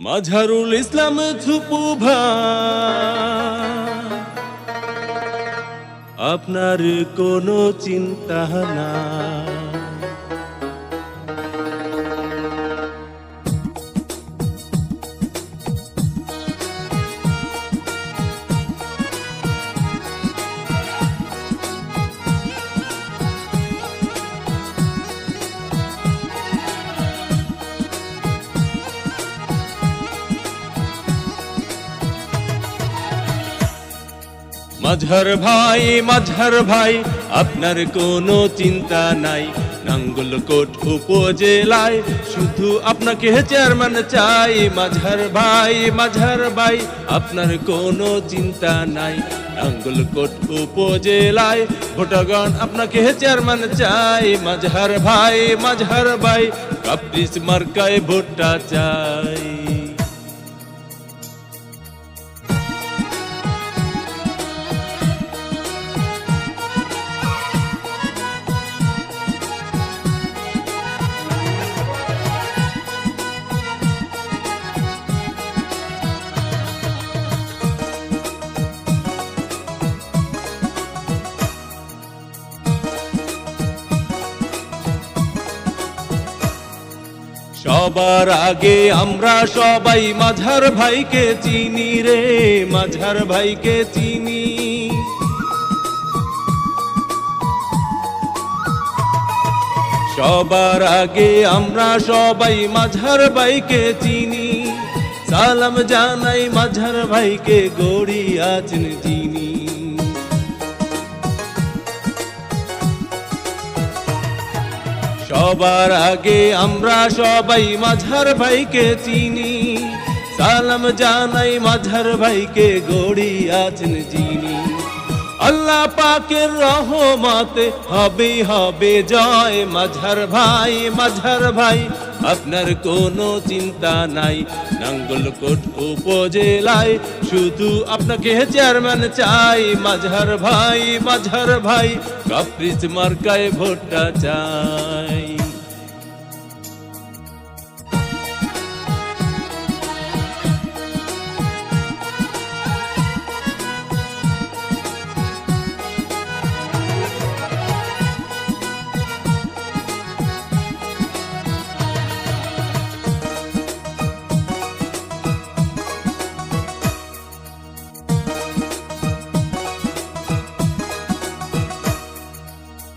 মাঝহারুল ইসলাম ঝুপু ভাই, আপনার কোনো চিন্তা না। মাঝহার ভাই আপনার কোনো চিন্তা নাই। নাঙ্গলকোট উপজেলায় শুধু আপনাকে চেয়ারম্যান চাই। মাঝহার ভাই আপনার কোনো চিন্তা নাই। নাঙ্গলকোট উপজেলায় ভোটারগণ আপনাকে চেয়ারম্যান চাই। মাঝহার ভাই কাপ্রিস মার্কায় ভোটটা চাই। সবার আগে আমরা সবাই মাঝহার ভাইকে চিনি রে, মাঝহার ভাইকে চিনি। সবার আগে আমরা সবাই মাঝহার ভাইকে চিনি। সালাম জানাই মাঝহার ভাইকে গড়ি আছেন চিনি। সবার আগে আমরা সবাই মাঝহার ভাইকে চিনি। সালাম জানাই মাঝহার ভাইকে গড়ি আছেন চিনি। আল্লাহ পাকের রহমতে হবে জয়। মাঝহার ভাই আপনার কোনো চিন্তা নাই। নাঙ্গলকোট উপজেলায় শুধু আপনাকে চেয়ারম্যান চাই। মাঝহার ভাই কাপ্রিস মার্কায় ভোটটা চাই।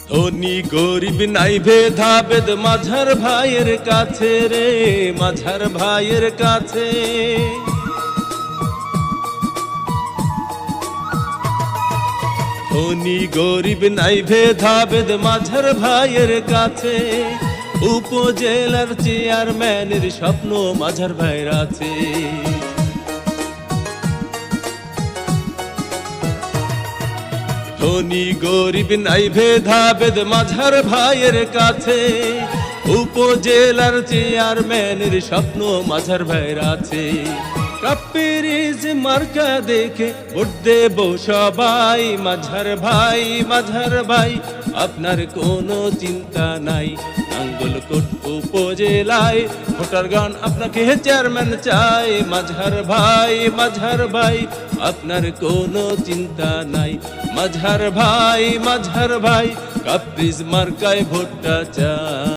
ধনী গরিব নাই ভেদাভেদ মাঝহার ভাইয়ের কাছে রে, মাঝহার ভাইয়ের কাছে। ধনী গরিব নাই ভেদাভেদ মাঝহার ভাইয়ের কাছে। উপজেলার চেয়ারম্যানের স্বপ্ন মাঝহার ভাইয়ের আছে। ধনী গরিব নাই ভেদাভেদ মাঝহার ভাইয়ের কাছে। উপজেলার চেয়ারম্যানের স্বপ্ন মাঝহার ভাইয়ের আছে। কাপ্রিস মার্কা দেখে ভোট দেব সবাই। মাঝহার ভাই আপনার কোনো চিন্তা নাই। নাঙ্গলকোট উপজেলায় ভোটারগণ আপনাকে চেয়ারম্যান চাই। মাঝহার ভাই আপনার কোনো চিন্তা নাই। মাঝহার ভাই কাপ্রিস মার্কায় ভোটটা চাই।